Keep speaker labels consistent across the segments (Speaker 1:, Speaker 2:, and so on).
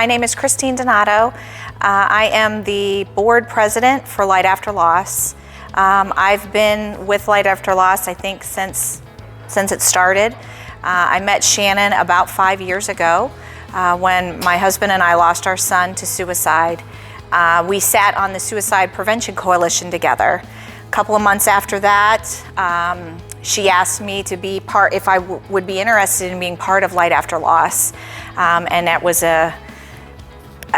Speaker 1: My name is Christine Donato. I am the board president for Light After Loss. I've been with Light After Loss, I think, since it started. I met Shannon about 5 years ago when my husband and I lost our son to suicide. We sat on the Suicide Prevention Coalition together. A couple of months after that, she asked me to be part, if I would be interested in being part of Light After Loss, and that was a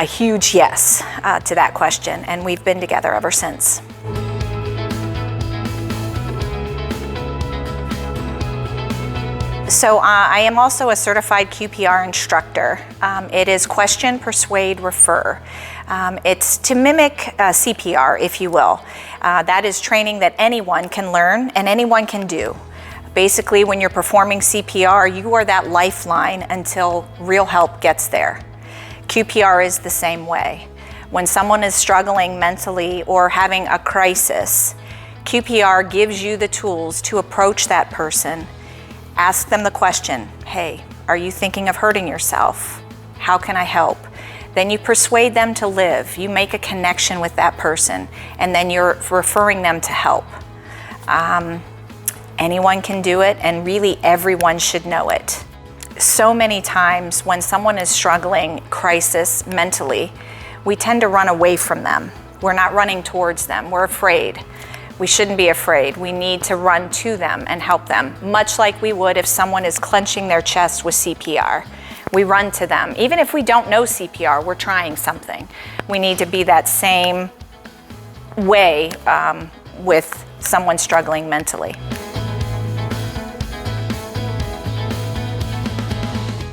Speaker 1: huge yes to that question, and we've been together ever since. So I am also a certified QPR instructor. It is question, persuade, refer. It's to mimic CPR, if you will. That is training that anyone can learn and anyone can do. Basically, when you're performing CPR, you are that lifeline until real help gets there. QPR is the same way. When someone is struggling mentally or having a crisis, QPR gives you the tools to approach that person. Ask them the question, hey, are you thinking of hurting yourself? How can I help? Then you persuade them to live. You make a connection with that person, and then you're referring them to help. Anyone can do it, and really everyone should know it. So many times when someone is struggling, crisis mentally, we tend to run away from them. We're not running towards them. We're afraid. We shouldn't be afraid. We need to run to them and help them, much like we would if someone is clenching their chest with CPR. We run to them. Even if we don't know CPR, we're trying something. We need to be that same way with someone struggling mentally.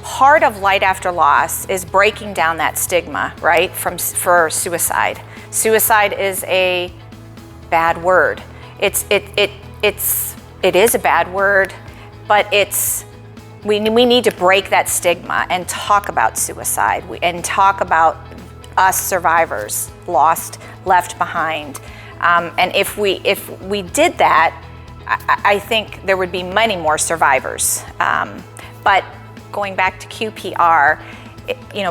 Speaker 1: Part of Light After Loss is breaking down that stigma, right, for suicide. Suicide is a bad word. It is a bad word, but we need to break that stigma and talk about suicide and talk about us survivors, lost, left behind. And if we did that, I think there would be many more survivors. But going back to QPR,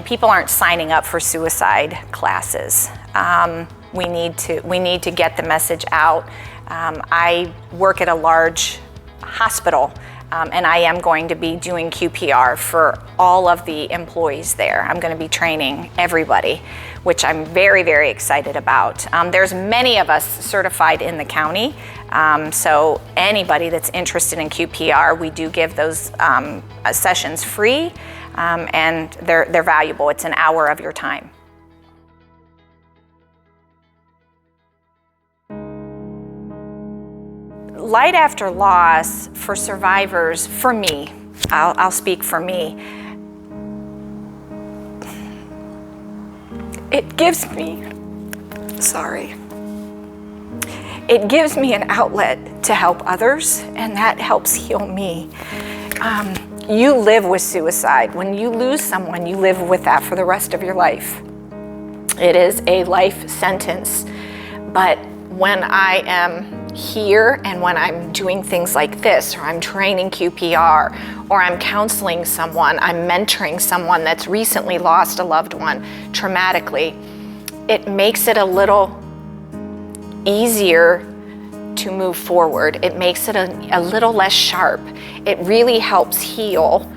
Speaker 1: people aren't signing up for suicide classes. We need to get the message out. I work at a large hospital, and I am going to be doing QPR for all of the employees there. I'm going to be training everybody, which I'm very, very excited about. There's many of us certified in the county, so anybody that's interested in QPR, we do give those sessions free, and they're valuable. It's an hour of your time. Light After Loss for survivors, for me, I'll speak for me, it gives me an outlet to help others, and that helps heal me. You live with suicide. When you lose someone, you live with that for the rest of your life. It is a life sentence, but when I am here and when I'm doing things like this, or I'm training QPR, or I'm counseling someone, I'm mentoring someone that's recently lost a loved one traumatically, it makes it a little easier to move forward. It makes it a little less sharp. It really helps heal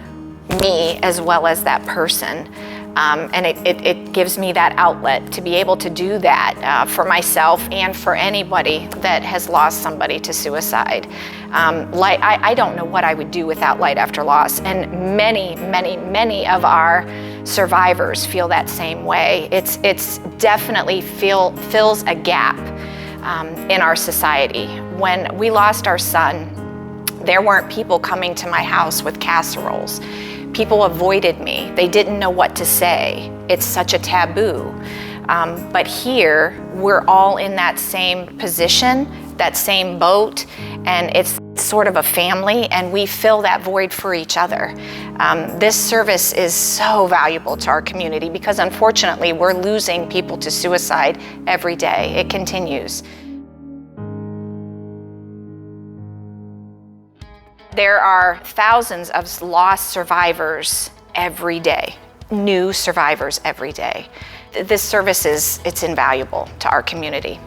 Speaker 1: me as well as that person. And it gives me that outlet to be able to do that for myself and for anybody that has lost somebody to suicide. I don't know what I would do without Light After Loss, and many of our survivors feel that same way. It's definitely fills a gap in our society. When we lost our son, there weren't people coming to my house with casseroles. People avoided me. They didn't know what to say. It's such a taboo. But here, we're all in that same position, that same boat, and it's sort of a family, and we fill that void for each other. This service is so valuable to our community because unfortunately, we're losing people to suicide every day. It continues. There are thousands of lost survivors every day. new survivors every day. This service it's invaluable to our community.